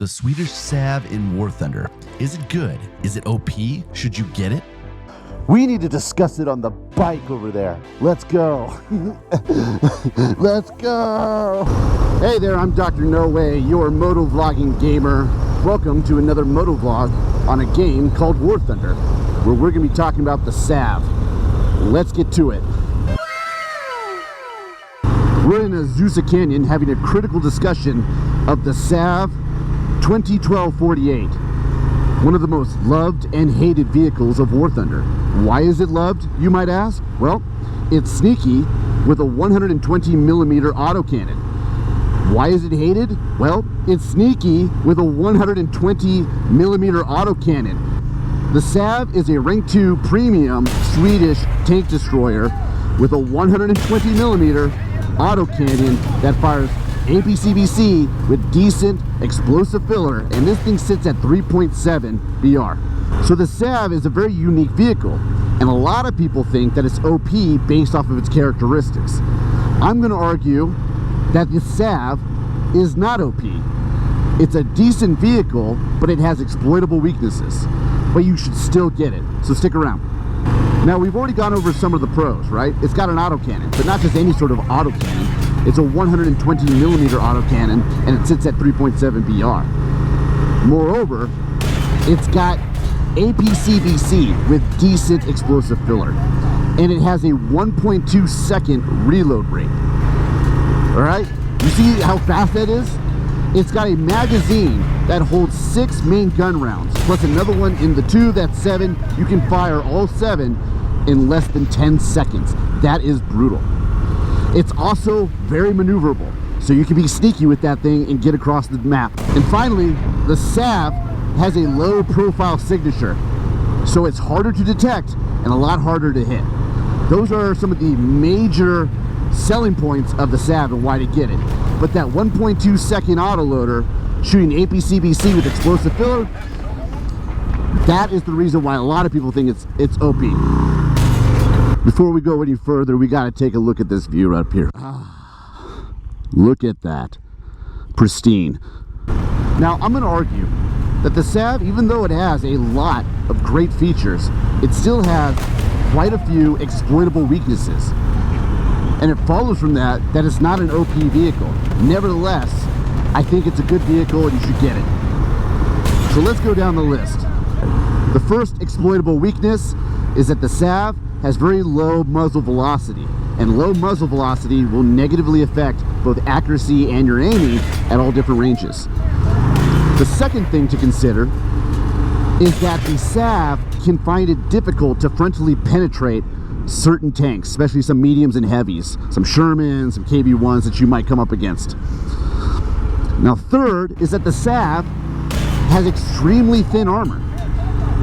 The Swedish SAV in War Thunder. Is it good? Is it OP? Should you get it? We need to discuss it on the bike over there. Let's go. Let's go. Hey there, I'm Dr. No Way, your motovlogging gamer. Welcome to another motovlog on a game called War Thunder, where we're going to be talking about the SAV. Let's get to it. We're in Azusa Canyon having a critical discussion of the SAV 2012-48, one of the most loved and hated vehicles of War Thunder. Why is it loved, you might ask? Well, it's sneaky with a 120mm autocannon. Why is it hated? Well, it's sneaky with a 120mm autocannon. The SAV is a rank 2 premium Swedish tank destroyer with a 120mm autocannon that fires APCBC with decent explosive filler, and this thing sits at 3.7 BR. So the SAV is a very unique vehicle, and a lot of people think that it's OP based off of its characteristics. I'm going to argue that the SAV is not OP. It's a decent vehicle, but it has exploitable weaknesses. But you should still get it, so stick around. Now, we've already gone over some of the pros, right? It's got an autocannon, but not just any sort of autocannon. It's a 120mm autocannon, and it sits at 3.7 BR. Moreover, it's got APCBC with decent explosive filler, and it has a 1.2 second reload rate. All right, you see how fast that is? It's got a magazine that holds 6 main gun rounds, plus another one in the tube. That's 7. You can fire all 7 in less than 10 seconds. That is brutal. It's also very maneuverable, so you can be sneaky with that thing and get across the map. And finally, the SAV has a low profile signature, so it's harder to detect and a lot harder to hit. Those are some of the major selling points of the SAV and why to get it. But that 1.2 second autoloader shooting APCBC with explosive filler, that is the reason why a lot of people think it's OP. Before we go any further, we got to take a look at this view up here. Look at that. Pristine. Now, I'm going to argue that the SAV, even though it has a lot of great features, it still has quite a few exploitable weaknesses. And it follows from that it's not an OP vehicle. Nevertheless, I think it's a good vehicle and you should get it. So let's go down the list. The first exploitable weakness is that the SAV has very low muzzle velocity, and low muzzle velocity will negatively affect both accuracy and your aiming at all different ranges. The second thing to consider is that the SAV can find it difficult to frontally penetrate certain tanks, especially some mediums and heavies, some Shermans, some KB1s that you might come up against. Now, third is that the SAV has extremely thin armor.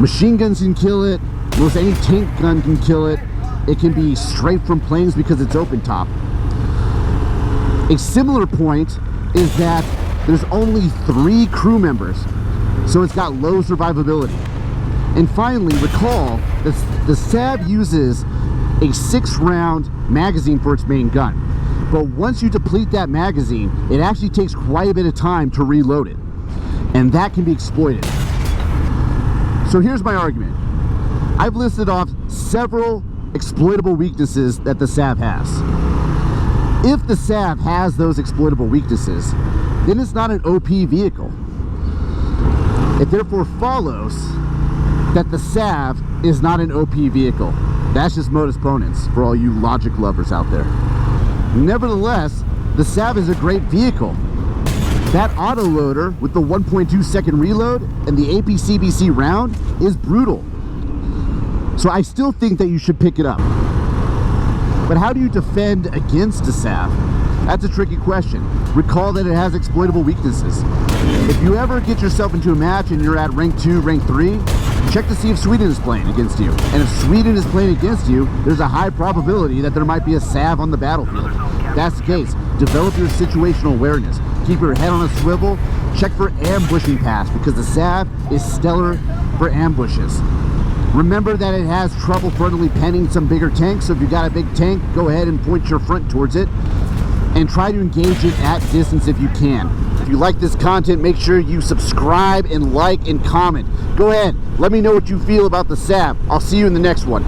Machine guns can kill it. Most any tank gun can kill it. It can be straight from planes because it's open top. A similar point is that there's only 3 crew members, so it's got low survivability. And finally, recall that the SAV uses a 6-round magazine for its main gun. But once you deplete that magazine, it actually takes quite a bit of time to reload it. And that can be exploited. So here's my argument. I've listed off several exploitable weaknesses that the SAV has. If the SAV has those exploitable weaknesses, then it's not an OP vehicle. It therefore follows that the SAV is not an OP vehicle. That's just modus ponens for all you logic lovers out there. Nevertheless, the SAV is a great vehicle. That autoloader with the 1.2 second reload and the APCBC round is brutal. So I still think that you should pick it up. But how do you defend against a SAV? That's a tricky question. Recall that it has exploitable weaknesses. If you ever get yourself into a match and you're at rank 2, rank 3, check to see if Sweden is playing against you. And if Sweden is playing against you, there's a high probability that there might be a SAV on the battlefield. If that's the case, develop your situational awareness. Keep your head on a swivel. Check for ambushing paths because the SAV is stellar for ambushes. Remember that it has trouble frontally penning some bigger tanks, so if you got a big tank, go ahead and point your front towards it and try to engage it at distance if you can. If you like this content, make sure you subscribe and like and comment. Go ahead, let me know what you feel about the SAV. I'll see you in the next one.